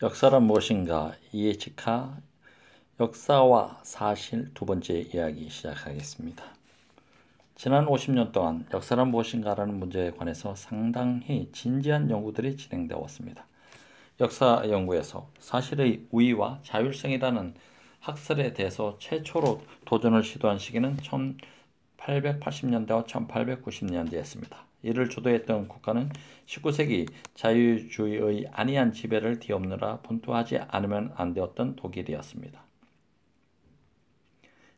역사란 무엇인가? 이해치카 역사와 사실 두 번째 이야기 시작하겠습니다. 지난 50년 동안 역사란 무엇인가라는 문제에 관해서 상당히 진지한 연구들이 진행되어 왔습니다. 역사 연구에서 사실의 우위와 자율성이라는 학설에 대해서 최초로 도전을 시도한 시기는 1880년대와 1890년대였습니다. 이를 주도했던 국가는 19세기 자유주의의 안이한 지배를 뒤엎느라 분투하지 않으면 안 되었던 독일이었습니다.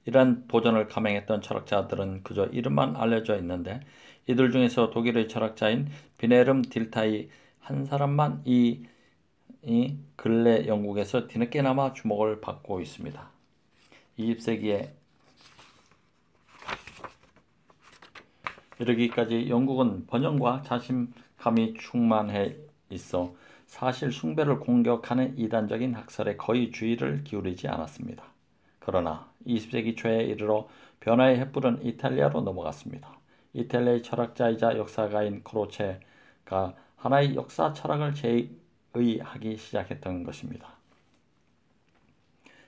이러한 도전을 감행했던 철학자들은 그저 이름만 알려져 있는데 이들 중에서 독일의 철학자인 비네름 딜타이 한 사람만 이 근래 영국에서 뒤늦게나마 주목을 받고 있습니다. 20세기에 이르기까지 영국은 번영과 자신감이 충만해 있어 사실 숭배를 공격하는 이단적인 학설에 거의 주의를 기울이지 않았습니다. 그러나 20세기 초에 이르러 변화의 횃불은 이탈리아로 넘어갔습니다. 이탈리아의 철학자이자 역사가인 크로체가 하나의 역사 철학을 제의하기 시작했던 것입니다.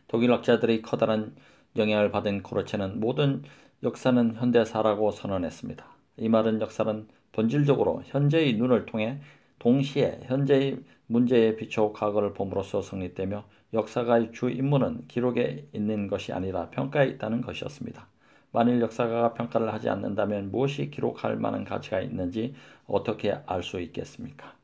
독일 학자들의 커다란 영향을 받은 크로체는 모든 역사는 현대사라고 선언했습니다. 이 말은 역사는 본질적으로 현재의 눈을 통해 동시에 현재의 문제에 비춰 과거를 봄으로써 성립되며 역사가의 주 임무는 기록에 있는 것이 아니라 평가에 있다는 것이었습니다. 만일 역사가가 평가를 하지 않는다면 무엇이 기록할 만한 가치가 있는지 어떻게 알 수 있겠습니까?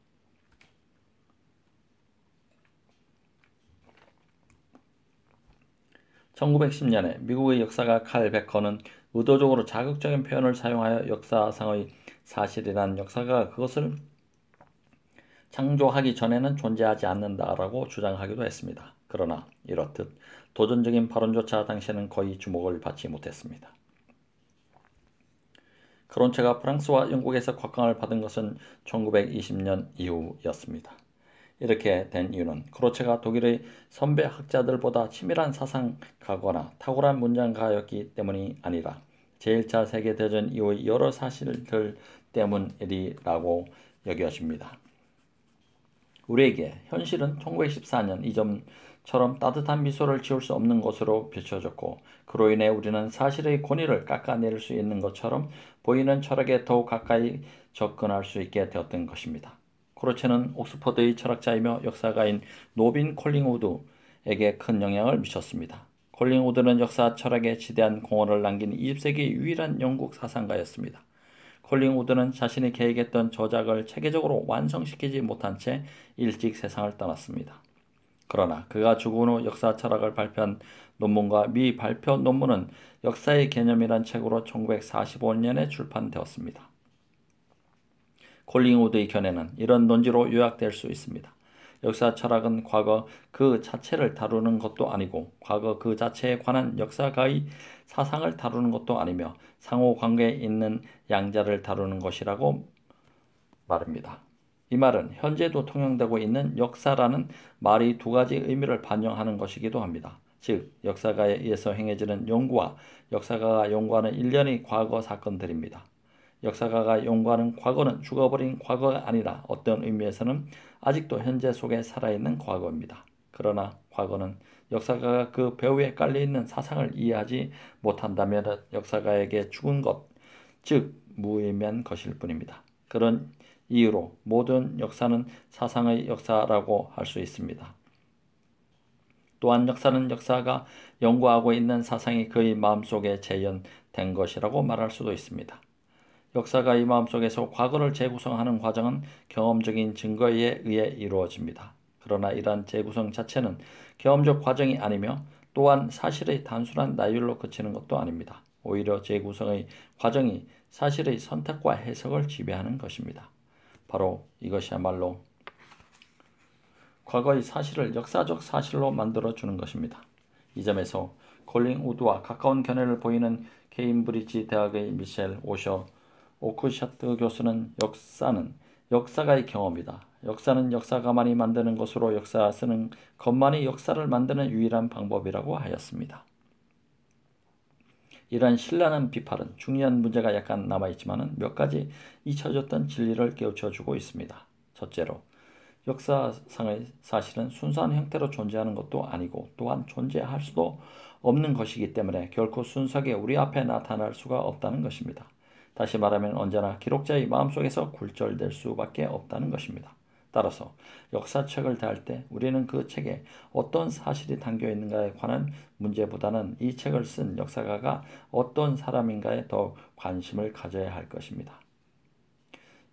1910년에 미국의 역사가 칼 베커는 의도적으로 자극적인 표현을 사용하여 역사상의 사실이란 역사가 그것을 창조하기 전에는 존재하지 않는다라고 주장하기도 했습니다. 그러나 이렇듯 도전적인 발언조차 당시에는 거의 주목을 받지 못했습니다. 크론체가 프랑스와 영국에서 곽강을 받은 것은 1920년 이후였습니다. 이렇게 된 이유는 크로체가 독일의 선배 학자들보다 치밀한 사상가거나 탁월한 문장가였기 때문이 아니라 제1차 세계대전 이후의 여러 사실들 때문이라고 여겨집니다. 우리에게 현실은 1914년 이전처럼 따뜻한 미소를 지울 수 없는 것으로 비춰졌고 그로 인해 우리는 사실의 권위를 깎아내릴 수 있는 것처럼 보이는 철학에 더욱 가까이 접근할 수 있게 되었던 것입니다. 크로체는 옥스퍼드의 철학자이며 역사가인 노빈 콜링우드에게 큰 영향을 미쳤습니다. 콜링우드는 역사 철학에 지대한 공헌을 남긴 20세기 유일한 영국 사상가였습니다. 콜링우드는 자신이 계획했던 저작을 체계적으로 완성시키지 못한 채 일찍 세상을 떠났습니다. 그러나 그가 죽은 후 역사 철학을 발표한 논문과 미발표 논문은 역사의 개념이란 책으로 1945년에 출판되었습니다. 콜링우드의 견해는 이런 논지로 요약될 수 있습니다. 역사 철학은 과거 그 자체를 다루는 것도 아니고 과거 그 자체에 관한 역사가의 사상을 다루는 것도 아니며 상호관계에 있는 양자를 다루는 것이라고 말합니다. 이 말은 현재도 통용되고 있는 역사라는 말이 두 가지 의미를 반영하는 것이기도 합니다. 즉 역사가에 의해서 행해지는 연구와 역사가가 연구하는 일련의 과거 사건들입니다. 역사가가 연구하는 과거는 죽어버린 과거가 아니라 어떤 의미에서는 아직도 현재 속에 살아있는 과거입니다. 그러나 과거는 역사가가 그 배후에 깔려있는 사상을 이해하지 못한다면 역사가에게 죽은 것, 즉 무의미한 것일 뿐입니다. 그런 이유로 모든 역사는 사상의 역사라고 할 수 있습니다. 또한 역사는 역사가 연구하고 있는 사상이 그의 마음속에 재현된 것이라고 말할 수도 있습니다. 역사가 이 마음속에서 과거를 재구성하는 과정은 경험적인 증거에 의해 이루어집니다. 그러나 이러한 재구성 자체는 경험적 과정이 아니며 또한 사실의 단순한 나열로 그치는 것도 아닙니다. 오히려 재구성의 과정이 사실의 선택과 해석을 지배하는 것입니다. 바로 이것이야말로 과거의 사실을 역사적 사실로 만들어주는 것입니다. 이 점에서 콜링우드와 가까운 견해를 보이는 케임브리지 대학의 미셸 오크셔트 교수는 역사는 역사가의 경험이다. 역사는 역사가만이 만드는 것으로 역사 쓰는 것만이 역사를 만드는 유일한 방법이라고 하였습니다. 이러한 신랄한 비판은 중요한 문제가 약간 남아있지만 몇 가지 잊혀졌던 진리를 깨우쳐주고 있습니다. 첫째로 역사상의 사실은 순수한 형태로 존재하는 것도 아니고 또한 존재할 수도 없는 것이기 때문에 결코 순수하게 우리 앞에 나타날 수가 없다는 것입니다. 다시 말하면 언제나 기록자의 마음속에서 굴절될 수밖에 없다는 것입니다. 따라서 역사책을 대할 때 우리는 그 책에 어떤 사실이 담겨 있는가에 관한 문제보다는 이 책을 쓴 역사가가 어떤 사람인가에 더 관심을 가져야 할 것입니다.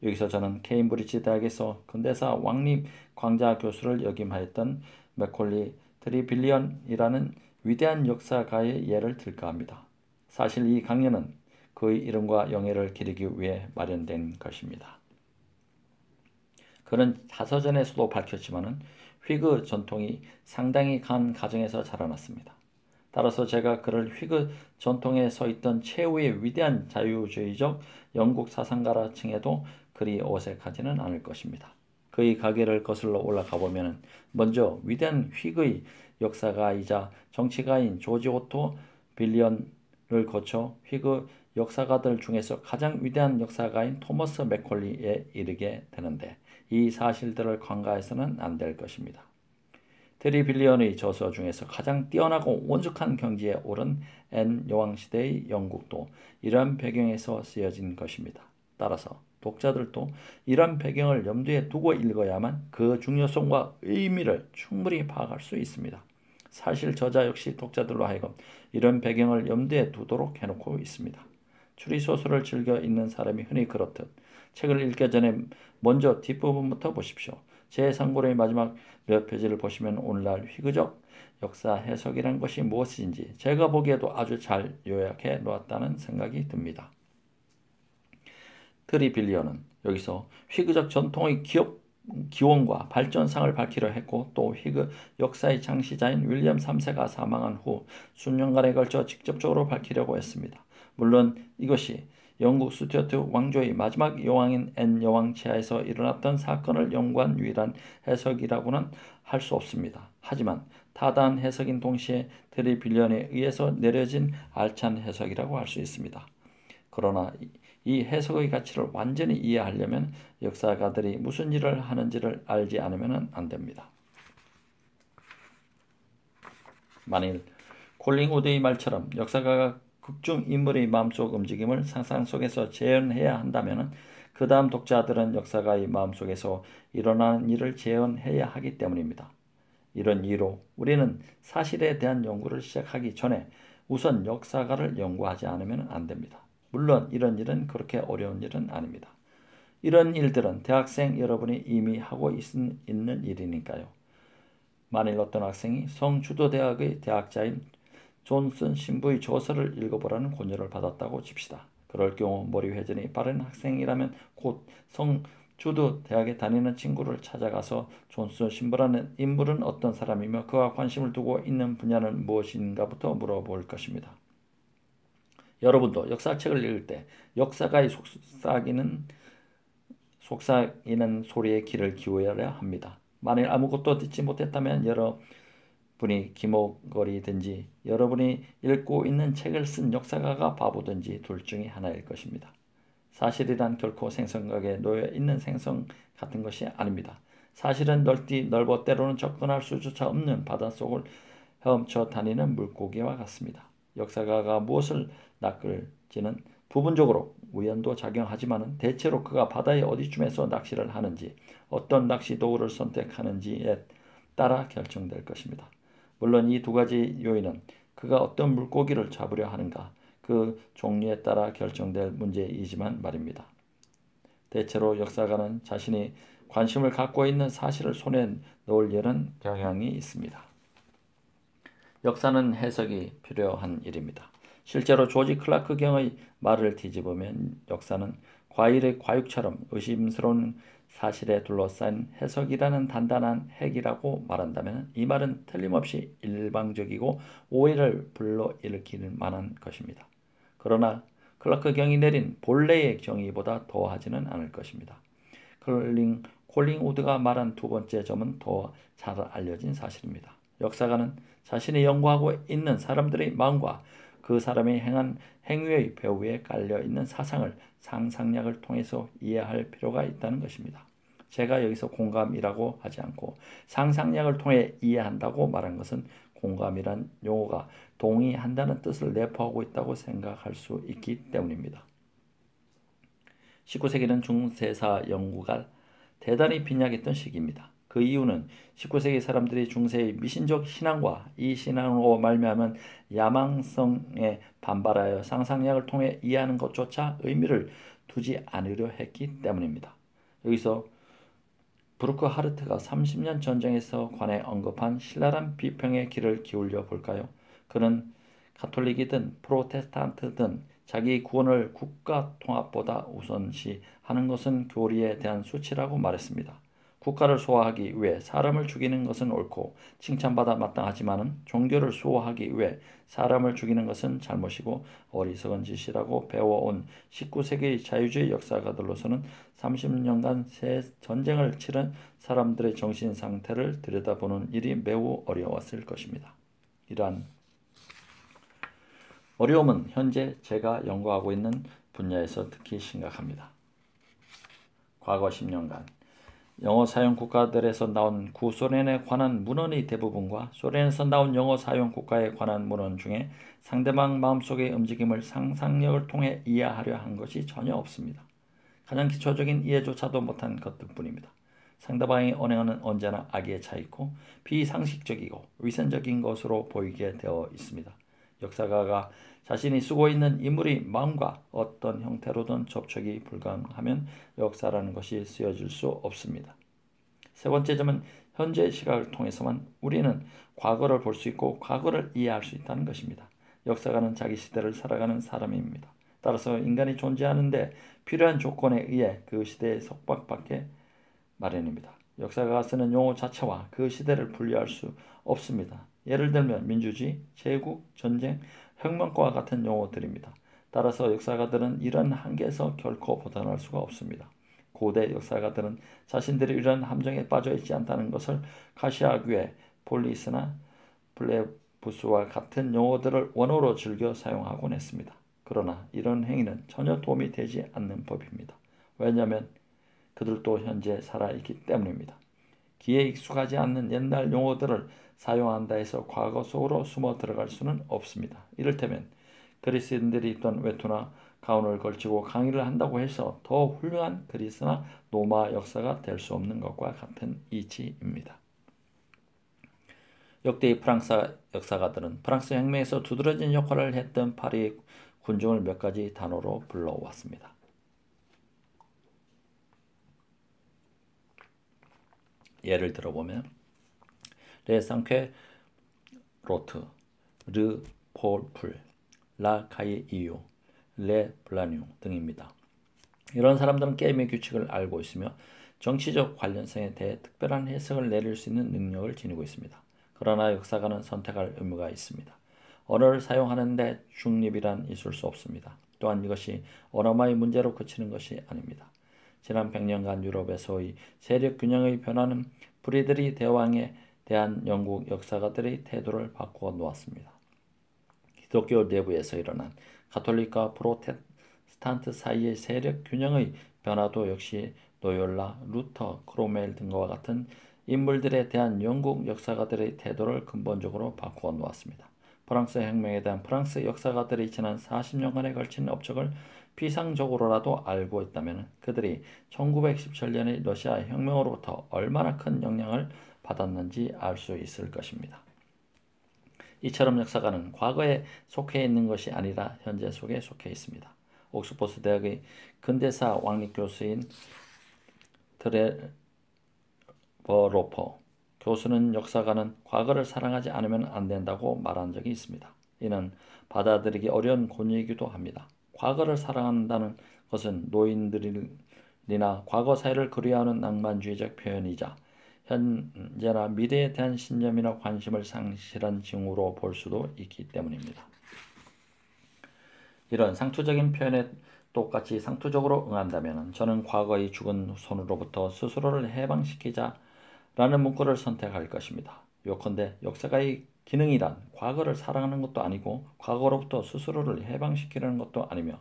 여기서 저는 케임브리지 대학에서 근대사 왕립 광자 교수를 역임하였던 맥콜리 트리빌리언이라는 위대한 역사가의 예를 들까 합니다. 사실 이 강연은 그의 이름과 영예를 기리기 위해 마련된 것입니다. 그는 자서전에서도 밝혔지만 휘그 전통이 상당히 강한 가정에서 자라났습니다. 따라서 제가 그를 휘그 전통에 서있던 최후의 위대한 자유주의적 영국 사상가라 칭해도 그리 어색하지는 않을 것입니다. 그의 가계를 거슬러 올라가 보면 먼저 위대한 휘그의 역사가이자 정치가인 조지 오토 빌리언을 거쳐 휘그 역사가들 중에서 가장 위대한 역사가인 토머스 맥콜리에 이르게 되는데 이 사실들을 간과해서는 안 될 것입니다. 테리 빌리언의 저서 중에서 가장 뛰어나고 원숙한 경지에 오른 앤 여왕시대의 영국도 이러한 배경에서 쓰여진 것입니다. 따라서 독자들도 이러한 배경을 염두에 두고 읽어야만 그 중요성과 의미를 충분히 파악할 수 있습니다. 사실 저자 역시 독자들로 하여금 이런 배경을 염두에 두도록 해놓고 있습니다. 추리소설을 즐겨 읽는 사람이 흔히 그렇듯 책을 읽기 전에 먼저 뒷부분부터 보십시오. 제 상고의 마지막 몇 페이지를 보시면 오늘날 휘그적 역사 해석이란 것이 무엇인지 제가 보기에도 아주 잘 요약해 놓았다는 생각이 듭니다. 트리빌리언은 여기서 휘그적 전통의 기원과 발전상을 밝히려 했고 또 휘그 역사의 창시자인 윌리엄 3세가 사망한 후 수년간에 걸쳐 직접적으로 밝히려고 했습니다. 물론 이것이 영국 스튜어트 왕조의 마지막 여왕인 앤 여왕 치하에서 일어났던 사건을 연구한 유일한 해석이라고는 할 수 없습니다. 하지만 타다한 해석인 동시에 트리빌리언에 의해서 내려진 알찬 해석이라고 할 수 있습니다. 그러나 이 해석의 가치를 완전히 이해하려면 역사가들이 무슨 일을 하는지를 알지 않으면 안 됩니다. 만일 콜링우드의 말처럼 역사가가 극중 인물의 마음속 움직임을 상상 속에서 재현해야 한다면 그 다음 독자들은 역사가의 마음속에서 일어나는 일을 재현해야 하기 때문입니다. 이런 이유로 우리는 사실에 대한 연구를 시작하기 전에 우선 역사가를 연구하지 않으면 안 됩니다. 물론 이런 일은 그렇게 어려운 일은 아닙니다. 이런 일들은 대학생 여러분이 이미 하고 있는 일이니까요. 만일 어떤 학생이 성주도대학의 대학자인 존슨 신부의 저서를 읽어보라는 권유를 받았다고 칩시다. 그럴 경우 머리 회전이 빠른 학생이라면 곧 성주도 대학에 다니는 친구를 찾아가서 존슨 신부라는 인물은 어떤 사람이며 그가 관심을 두고 있는 분야는 무엇인가부터 물어볼 것입니다. 여러분도 역사책을 읽을 때 역사가의 속삭이는 소리에 귀를 기울여야 합니다. 만일 아무것도 듣지 못했다면 여러분이 기모거리든지 여러분이 읽고 있는 책을 쓴 역사가가 바보든지 둘 중에 하나일 것입니다. 사실이란 결코 생성각에 놓여 있는 생성 같은 것이 아닙니다. 사실은 넓어 때로는 접근할 수조차 없는 바닷속을 헤엄쳐 다니는 물고기와 같습니다. 역사가가 무엇을 낚을지는 부분적으로 우연도 작용하지만 대체로 그가 바다의 어디쯤에서 낚시를 하는지 어떤 낚시 도구를 선택하는지에 따라 결정될 것입니다. 물론 이 두 가지 요인은 그가 어떤 물고기를 잡으려 하는가 그 종류에 따라 결정될 문제이지만 말입니다. 대체로 역사가는 자신이 관심을 갖고 있는 사실을 손에 넣을 이런 경향이 있습니다. 역사는 해석이 필요한 일입니다. 실제로 조지 클라크 경의 말을 뒤집으면 역사는 과일의 과육처럼 의심스러운 사실에 둘러싼 해석이라는 단단한 핵이라고 말한다면 이 말은 틀림없이 일방적이고 오해를 불러일으킬 만한 것입니다. 그러나 클라크 경이 내린 본래의 경위보다 더하지는 않을 것입니다. 콜링우드가 말한 두 번째 점은 더 잘 알려진 사실입니다. 역사가는 자신이 연구하고 있는 사람들의 마음과 그 사람이 행한 행위의 배후에 깔려있는 사상을 상상력을 통해서 이해할 필요가 있다는 것입니다. 제가 여기서 공감이라고 하지 않고 상상력을 통해 이해한다고 말한 것은 공감이란 용어가 동의한다는 뜻을 내포하고 있다고 생각할 수 있기 때문입니다. 19세기는 중세사 연구가 대단히 빈약했던 시기입니다. 그 이유는 19세기 사람들이 중세의 미신적 신앙과 이 신앙으로 말미암은 야망성에 반발하여 상상력을 통해 이해하는 것조차 의미를 두지 않으려 했기 때문입니다. 여기서 브루크하르트가 30년 전쟁에서 관해 언급한 신랄한 비평의 귀를 기울여 볼까요? 그는 가톨릭이든 프로테스탄트든 자기 구원을 국가 통합보다 우선시하는 것은 교리에 대한 수치라고 말했습니다. 국가를 수호하기 위해 사람을 죽이는 것은 옳고 칭찬받아 마땅하지만은 종교를 수호하기 위해 사람을 죽이는 것은 잘못이고 어리석은 짓이라고 배워온 19세기 자유주의 역사가들로서는 30년간 새 전쟁을 치른 사람들의 정신 상태를 들여다보는 일이 매우 어려웠을 것입니다. 이러한 어려움은 현재 제가 연구하고 있는 분야에서 특히 심각합니다. 과거 10년간 영어 사용 국가들에서 나온 구소련에 관한 문헌의 대부분과 소련에서 나온 영어 사용 국가에 관한 문헌 중에 상대방 마음속의 움직임을 상상력을 통해 이해하려 한 것이 전혀 없습니다. 가장 기초적인 이해조차도 못한 것들뿐입니다. 상대방의 언행은 언제나 악에 차 있고 비상식적이고 위선적인 것으로 보이게 되어 있습니다. 역사가가 자신이 쓰고 있는 인물의 마음과 어떤 형태로든 접촉이 불가능하면 역사라는 것이 쓰여질 수 없습니다. 세 번째 점은 현재 시각을 통해서만 우리는 과거를 볼 수 있고 과거를 이해할 수 있다는 것입니다. 역사가는 자기 시대를 살아가는 사람입니다. 따라서 인간이 존재하는데 필요한 조건에 의해 그 시대에 속박받게 마련입니다. 역사가가 쓰는 용어 자체와 그 시대를 분리할 수 없습니다. 예를 들면 민주주의, 제국, 전쟁, 혁명과 같은 용어들입니다. 따라서 역사가들은 이런 한계에서 결코 벗어날 수가 없습니다. 고대 역사가들은 자신들이 이런 함정에 빠져 있지 않다는 것을 가시하기 위해 폴리스나 플레부스와 같은 용어들을 원어로 즐겨 사용하곤 했습니다. 그러나 이런 행위는 전혀 도움이 되지 않는 법입니다. 왜냐하면 그들도 현재 살아있기 때문입니다. 귀에 익숙하지 않는 옛날 용어들을 사용한다 해서 과거 속으로 숨어 들어갈 수는 없습니다. 이를테면 그리스인들이 입던 외투나 가운을 걸치고 강의를 한다고 해서 더 훌륭한 그리스나 로마 역사가 될 수 없는 것과 같은 이치입니다. 역대의 프랑스 역사가들은 프랑스 혁명에서 두드러진 역할을 했던 파리의 군중을 몇 가지 단어로 불러왔습니다. 예를 들어보면 레 상쾌 로트, 르 폴풀, 라 카이 이유, 레 블라뉴 등입니다. 이런 사람들은 게임의 규칙을 알고 있으며 정치적 관련성에 대해 특별한 해석을 내릴 수 있는 능력을 지니고 있습니다. 그러나 역사가는 선택할 의무가 있습니다. 언어를 사용하는 데 중립이란 있을 수 없습니다. 또한 이것이 언어만의 문제로 그치는 것이 아닙니다. 지난 100년간 유럽에서의 세력 균형의 변화는 프리드리 대왕에 대한 영국 역사가들의 태도를 바꾸어 놓았습니다. 기독교 내부에서 일어난 가톨릭과 프로테스탄트 사이의 세력 균형의 변화도 역시 노열라, 루터, 크로멜 등과 같은 인물들에 대한 영국 역사가들의 태도를 근본적으로 바꾸어 놓았습니다. 프랑스 혁명에 대한 프랑스 역사가들이 지난 40년간에 걸친 업적을 피상적으로라도 알고 있다면 그들이 1917년의 러시아 혁명으로부터 얼마나 큰 영향을 받았는지 알 수 있을 것입니다. 이처럼 역사가는 과거에 속해 있는 것이 아니라 현재 속에 속해 있습니다. 옥스퍼드 대학의 근대사 왕립교수인 트레버로퍼 교수는 역사가는 과거를 사랑하지 않으면 안 된다고 말한 적이 있습니다. 이는 받아들이기 어려운 권위이기도 합니다. 과거를 사랑한다는 것은 노인들이나 과거 사회를 그리워하는 낭만주의적 표현이자 현재나 미래에 대한 신념이나 관심을 상실한 징후로 볼 수도 있기 때문입니다. 이런 상투적인 표현에 똑같이 상투적으로 응한다면 저는 과거의 죽은 손으로부터 스스로를 해방시키자라는 문구를 선택할 것입니다. 요컨대 역사가의 기능이란 과거를 사랑하는 것도 아니고 과거로부터 스스로를 해방시키려는 것도 아니며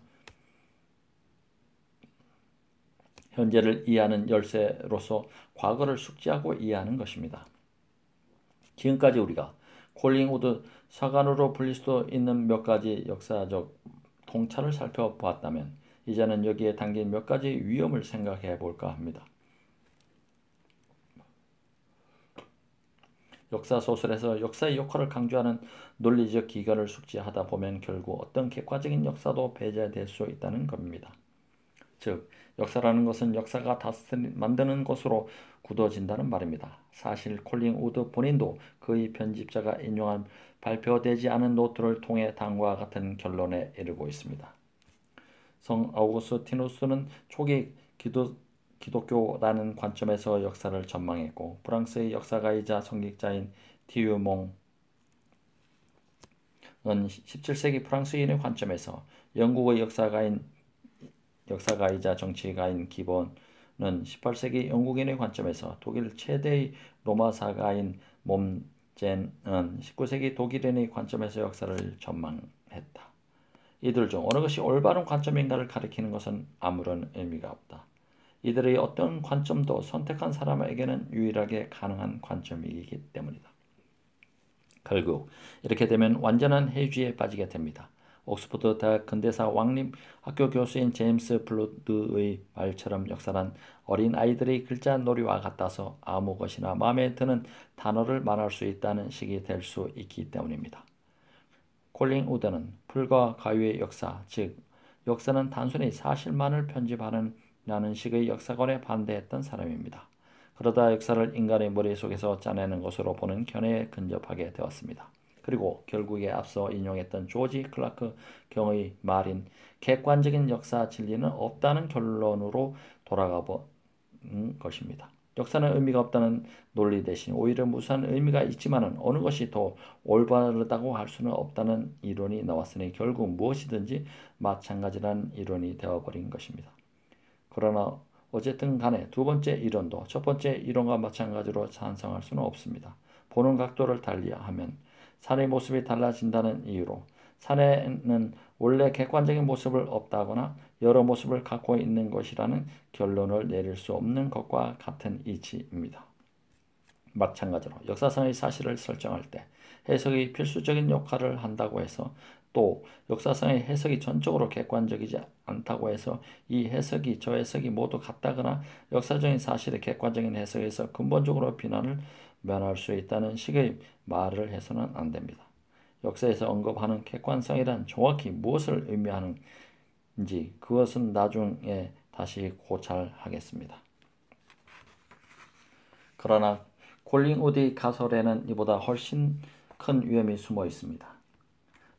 현재를 이해하는 열쇠로서 과거를 숙지하고 이해하는 것입니다. 지금까지 우리가 콜링우드 사관으로 불릴 수도 있는 몇 가지 역사적 통찰을 살펴보았다면 이제는 여기에 담긴 몇 가지 위험을 생각해 볼까 합니다. 역사 소설에서 역사의 역할을 강조하는 논리적 기결을 숙지하다 보면 결국 어떤 객관적인 역사도 배제될 수 있다는 겁니다. 즉, 역사라는 것은 역사가 만드는 것으로 굳어진다는 말입니다. 사실 콜링 우드 본인도 그의 편집자가 인용한 발표되지 않은 노트를 통해 다음과 같은 결론에 이르고 있습니다. 성 아우구스티누스는 초기 기독교라는 관점에서 역사를 전망했고 프랑스의 역사가이자 성직자인 디유몽은 17세기 프랑스인의 관점에서 영국의 역사가이자 정치가인 기본은 18세기 영국인의 관점에서 독일 최대의 로마사가인 몬젠은 19세기 독일인의 관점에서 역사를 전망했다. 이들 중 어느 것이 올바른 관점인가를 가리키는 것은 아무런 의미가 없다. 이들의 어떤 관점도 선택한 사람에게는 유일하게 가능한 관점이기 때문이다. 결국 이렇게 되면 완전한 해주에 빠지게 됩니다. 옥스퍼드 대학 근대사 왕립 학교 교수인 제임스 블루드의 말처럼 역사란 어린 아이들의 글자 놀이와 같아서 아무 것이나 마음에 드는 단어를 말할 수 있다는 식이 될 수 있기 때문입니다. 콜링 우드는 풀과 가위의 역사, 즉 역사는 단순히 사실만을 편집하는 라는 식의 역사관에 반대했던 사람입니다. 그러다 역사를 인간의 머릿속에서 짜내는 것으로 보는 견해에 근접하게 되었습니다. 그리고 결국에 앞서 인용했던 조지 클라크 경의 말인 객관적인 역사 진리는 없다는 결론으로 돌아가 본 것입니다. 역사는 의미가 없다는 논리 대신 오히려 무수한 의미가 있지만은 어느 것이 더 올바르다고 할 수는 없다는 이론이 나왔으니 결국 무엇이든지 마찬가지라는 이론이 되어버린 것입니다. 그러나 어쨌든 간에 두 번째 이론도 첫 번째 이론과 마찬가지로 찬성할 수는 없습니다. 보는 각도를 달리하면 산의 모습이 달라진다는 이유로 산에는 원래 객관적인 모습을 없다거나 여러 모습을 갖고 있는 것이라는 결론을 내릴 수 없는 것과 같은 이치입니다. 마찬가지로 역사상의 사실을 설정할 때 해석이 필수적인 역할을 한다고 해서 또 역사상의 해석이 전적으로 객관적이지 않다고 해서 이 해석이 저 해석이 모두 같다거나 역사적인 사실의 객관적인 해석에서 근본적으로 비난을 면할 수 있다는 식의 말을 해서는 안 됩니다. 역사에서 언급하는 객관성이란 정확히 무엇을 의미하는지 그것은 나중에 다시 고찰하겠습니다. 그러나 콜링 우드의 가설에는 이보다 훨씬 큰 위험이 숨어 있습니다.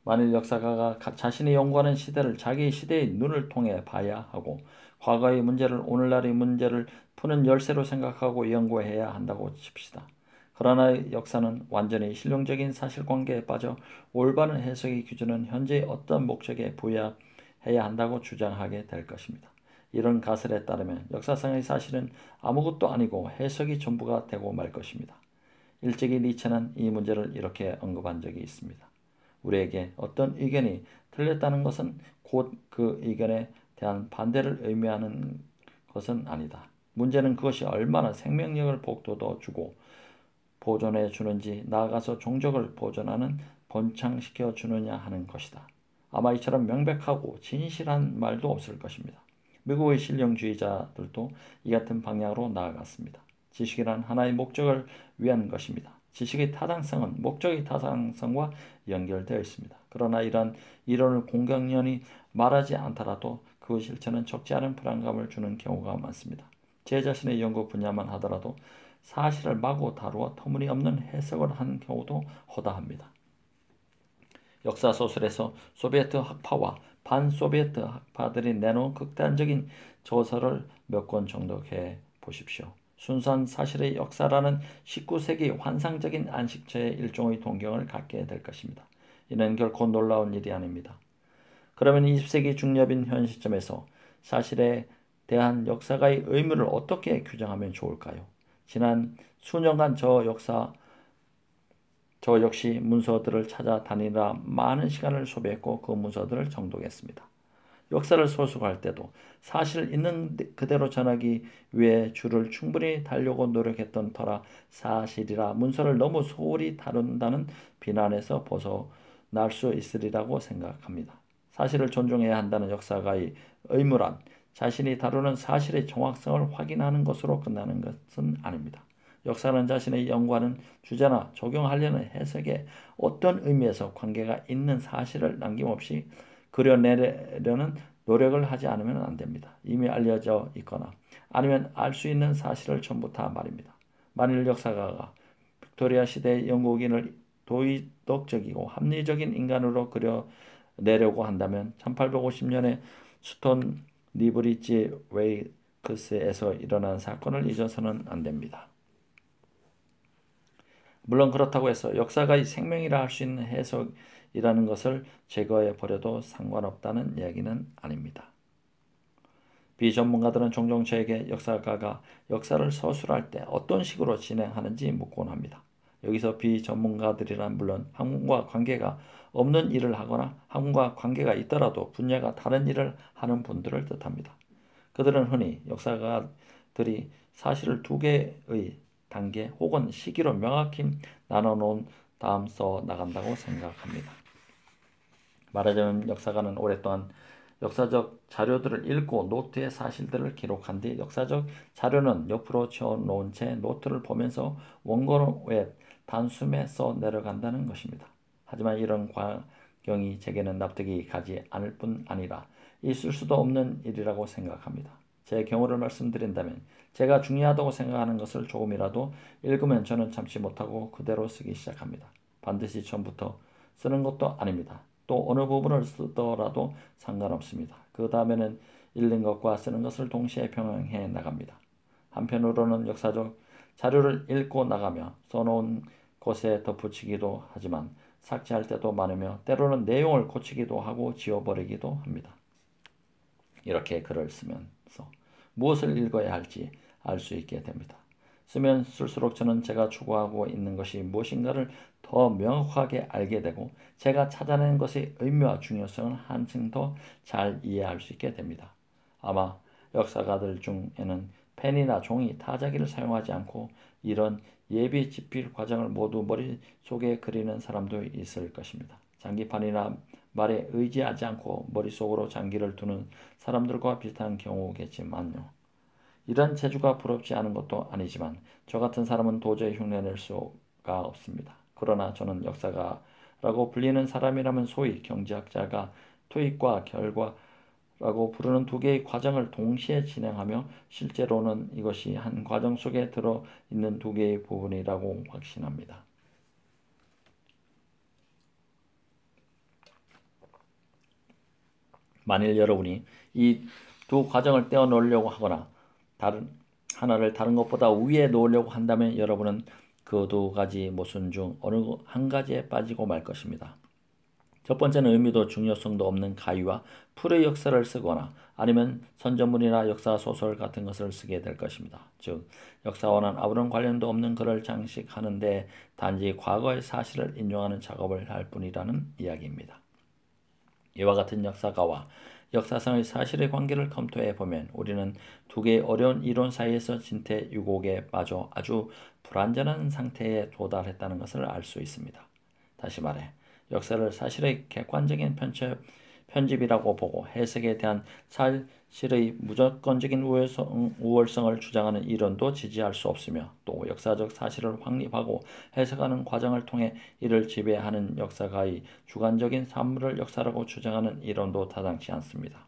만일 역사가가 자신이 연구하는 시대를 자기 시대의 눈을 통해 봐야 하고 과거의 문제를 오늘날의 문제를 푸는 열쇠로 생각하고 연구해야 한다고 칩시다. 그러나 역사는 완전히 실용적인 사실관계에 빠져 올바른 해석의 기준은 현재의 어떤 목적에 부여해야 한다고 주장하게 될 것입니다. 이런 가설에 따르면 역사상의 사실은 아무것도 아니고 해석이 전부가 되고 말 것입니다. 일찍이 니체는 이 문제를 이렇게 언급한 적이 있습니다. 우리에게 어떤 의견이 틀렸다는 것은 곧 그 의견에 대한 반대를 의미하는 것은 아니다. 문제는 그것이 얼마나 생명력을 복돋워 주고 보존해 주는지 나아가서 종족을 보존하는 번창시켜 주느냐 하는 것이다. 아마 이처럼 명백하고 진실한 말도 없을 것입니다. 미국의 실용주의자들도 이 같은 방향으로 나아갔습니다. 지식이란 하나의 목적을 위한 것입니다. 지식의 타당성은 목적의 타당성과 연결되어 있습니다. 그러나 이러한 이론을 공경연히 말하지 않더라도 그 실체는 적지 않은 불안감을 주는 경우가 많습니다. 제 자신의 연구 분야만 하더라도 사실을 마구 다루어 터무니없는 해석을 한 경우도 허다합니다. 역사소설에서 소비에트 학파와 반소비에트 학파들이 내놓은 극단적인 저서를 몇 권 정도 해 보십시오. 순수한 사실의 역사라는 19세기 환상적인 안식처의 일종의 동경을 갖게 될 것입니다. 이는 결코 놀라운 일이 아닙니다. 그러면 20세기 중엽인 현 시점에서 사실에 대한 역사가의 의무를 어떻게 규정하면 좋을까요? 지난 수년간 저 역시 문서들을 찾아다니라 많은 시간을 소비했고 그 문서들을 정독했습니다. 역사를 소설할 때도 사실을 있는 그대로 전하기 위해 줄을 충분히 달려고 노력했던 터라 사실이라 문서를 너무 소홀히 다룬다는 비난에서 벗어날 수 있으리라고 생각합니다. 사실을 존중해야 한다는 역사가의 의무란 자신이 다루는 사실의 정확성을 확인하는 것으로 끝나는 것은 아닙니다. 역사는 자신의 연구하는 주제나 적용하려는 해석에 어떤 의미에서 관계가 있는 사실을 남김없이 그려내려는 노력을 하지 않으면 안 됩니다. 이미 알려져 있거나 아니면 알 수 있는 사실을 전부 다 말입니다. 만일 역사가가 빅토리아 시대의 영국인을 도덕적이고 합리적인 인간으로 그려내려고 한다면 1850년에 스톤 니브리지 웨이크스에서 일어난 사건을 잊어서는 안 됩니다. 물론 그렇다고 해서 역사가의 생명이라 할 수 있는 해석이라는 것을 제거해 버려도 상관없다는 이야기는 아닙니다. 비전문가들은 종종 저에게 역사가가 역사를 서술할 때 어떤 식으로 진행하는지 묻곤 합니다. 여기서 비전문가들이란 물론 학문과 관계가 없는 일을 하거나 학문과 관계가 있더라도 분야가 다른 일을 하는 분들을 뜻합니다. 그들은 흔히 역사가들이 사실을 두 개의 단계 혹은 시기로 명확히 나눠놓은 다음 써 나간다고 생각합니다. 말하자면 역사가는 오랫동안 역사적 자료들을 읽고 노트에 사실들을 기록한 뒤 역사적 자료는 옆으로 치워놓은 채 노트를 보면서 원고에 단숨에 써 내려간다는 것입니다. 하지만 이런 과정이 제게는 납득이 가지 않을 뿐 아니라 있을 수도 없는 일이라고 생각합니다. 제 경우를 말씀드린다면 제가 중요하다고 생각하는 것을 조금이라도 읽으면 저는 참지 못하고 그대로 쓰기 시작합니다. 반드시 처음부터 쓰는 것도 아닙니다. 또 어느 부분을 쓰더라도 상관없습니다. 그 다음에는 읽는 것과 쓰는 것을 동시에 병행해 나갑니다. 한편으로는 역사적 자료를 읽고 나가며 써놓은 곳에 덧붙이기도 하지만 삭제할 때도 많으며 때로는 내용을 고치기도 하고 지워버리기도 합니다. 이렇게 글을 쓰면서 무엇을 읽어야 할지 알 수 있게 됩니다. 쓰면 쓸수록 저는 제가 추구하고 있는 것이 무엇인가를 더 명확하게 알게 되고 제가 찾아낸 것의 의미와 중요성을 한층 더 잘 이해할 수 있게 됩니다. 아마 역사가들 중에는 펜이나 종이, 타자기를 사용하지 않고 이런 예비 집필 과정을 모두 머릿속에 그리는 사람도 있을 것입니다. 장기판이나 말에 의지하지 않고 머릿속으로 장기를 두는 사람들과 비슷한 경우겠지만요. 이런 재주가 부럽지 않은 것도 아니지만 저 같은 사람은 도저히 흉내낼 수가 없습니다. 그러나 저는 역사가라고 불리는 사람이라면 소위 경제학자가 토익과 결과라고 부르는 두 개의 과정을 동시에 진행하며 실제로는 이것이 한 과정 속에 들어있는 두 개의 부분이라고 확신합니다. 만일 여러분이 이 두 과정을 떼어 놓으려고 하거나 하나를 다른 것보다 위에 놓으려고 한다면 여러분은 그 두 가지 모순 중 어느 한 가지에 빠지고 말 것입니다. 첫 번째는 의미도 중요성도 없는 가위와 풀의 역사를 쓰거나 아니면 선전문이나 역사소설 같은 것을 쓰게 될 것입니다. 즉 역사와는 아무런 관련도 없는 글을 장식하는데 단지 과거의 사실을 인용하는 작업을 할 뿐이라는 이야기입니다. 이와 같은 역사가와 역사상의 사실의 관계를 검토해 보면 우리는 두 개의 어려운 이론 사이에서 진퇴유곡에 빠져 아주 불완전한 상태에 도달했다는 것을 알 수 있습니다. 다시 말해 역사를 사실의 객관적인 편집이라고 보고 해석에 대한 사실의 무조건적인 우월성을 주장하는 이론도 지지할 수 없으며 또 역사적 사실을 확립하고 해석하는 과정을 통해 이를 지배하는 역사가의 주관적인 산물을 역사라고 주장하는 이론도 타당치 않습니다.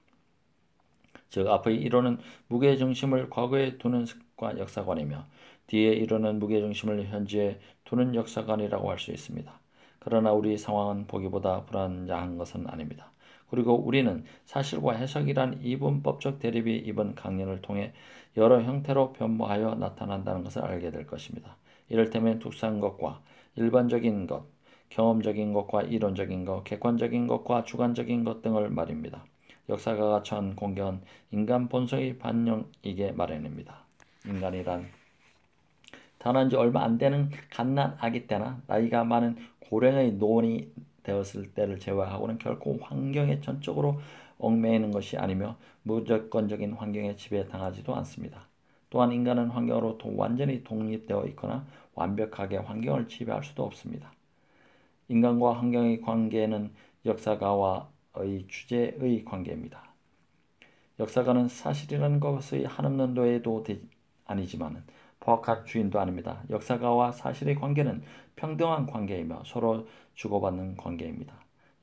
즉 앞의 이론은 무게중심을 과거에 두는 습관 역사관이며 뒤의 이론은 무게중심을 현재에 두는 역사관이라고 할 수 있습니다. 그러나 우리 상황은 보기보다 불안정한 것은 아닙니다. 그리고 우리는 사실과 해석이란 이분법적 대립이 이번 강연을 통해 여러 형태로 변모하여 나타난다는 것을 알게 될 것입니다. 이를테면 독특한 것과 일반적인 것, 경험적인 것과 이론적인 것, 객관적인 것과 주관적인 것 등을 말입니다. 역사가가 처한 공경은 인간 본성의 반영이게 마련입니다. 인간이란 태어난 지 얼마 안 되는 갓난 아기 때나 나이가 많은 고령의 노인이 되었을 때를 제외하고는 결코 환경에 전적으로 얽매이는 것이 아니며 무조건적인 환경에 지배당하지도 않습니다. 또한 인간은 환경으로부터 완전히 독립되어 있거나 완벽하게 환경을 지배할 수도 없습니다. 인간과 환경의 관계는 역사가와의 주제의 관계입니다. 역사가는 사실이라는 것의 한없는 노예도 아니지만 포악한 주인도 아닙니다. 역사가와 사실의 관계는 평등한 관계이며 서로 주고받는 관계입니다.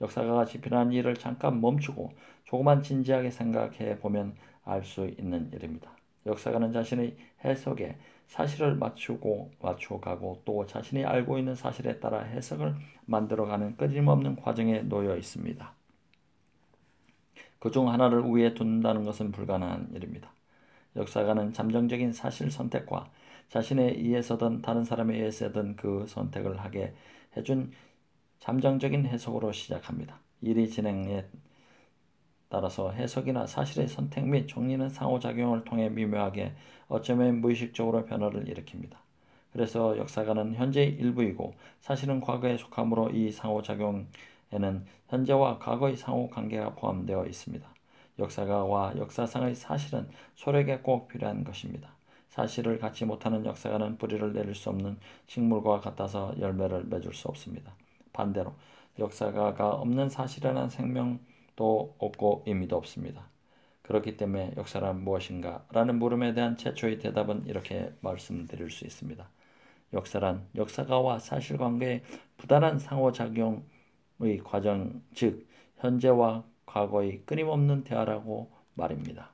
역사가가 집필한 일을 잠깐 멈추고 조금만 진지하게 생각해 보면 알 수 있는 일입니다. 역사가는 자신의 해석에 사실을 맞춰가고 또 자신이 알고 있는 사실에 따라 해석을 만들어가는 끊임없는 과정에 놓여 있습니다. 그중 하나를 우위에 둔다는 것은 불가능한 일입니다. 역사가는 잠정적인 사실 선택과 자신에 의해서든 다른 사람에 의해서든 그 선택을 하게 해준 잠정적인 해석으로 시작합니다. 일이 진행에 따라서 해석이나 사실의 선택 및 정리는 상호작용을 통해 미묘하게 어쩌면 무의식적으로 변화를 일으킵니다. 그래서 역사가는 현재의 일부이고 사실은 과거에 속하므로 이 상호작용에는 현재와 과거의 상호관계가 포함되어 있습니다. 역사가와 역사상의 사실은 서로에게 꼭 필요한 것입니다. 사실을 갖지 못하는 역사가는 뿌리를 내릴 수 없는 식물과 같아서 열매를 맺을 수 없습니다. 반대로 역사가가 없는 사실이라는 생명도 없고 의미도 없습니다. 그렇기 때문에 역사란 무엇인가? 라는 물음에 대한 최초의 대답은 이렇게 말씀드릴 수 있습니다. 역사란 역사가와 사실관계의 부단한 상호작용의 과정, 즉 현재와 과거의 끊임없는 대화라고 말입니다.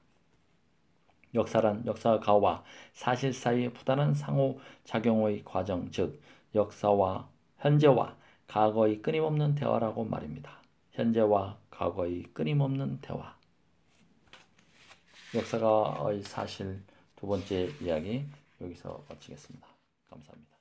역사란 역사가와 사실 사이의 부단한 상호작용의 과정, 즉 역사와 현재와 과거의 끊임없는 대화라고 말입니다. 현재와 과거의 끊임없는 대화. 역사가의 사실 두 번째 이야기 여기서 마치겠습니다. 감사합니다.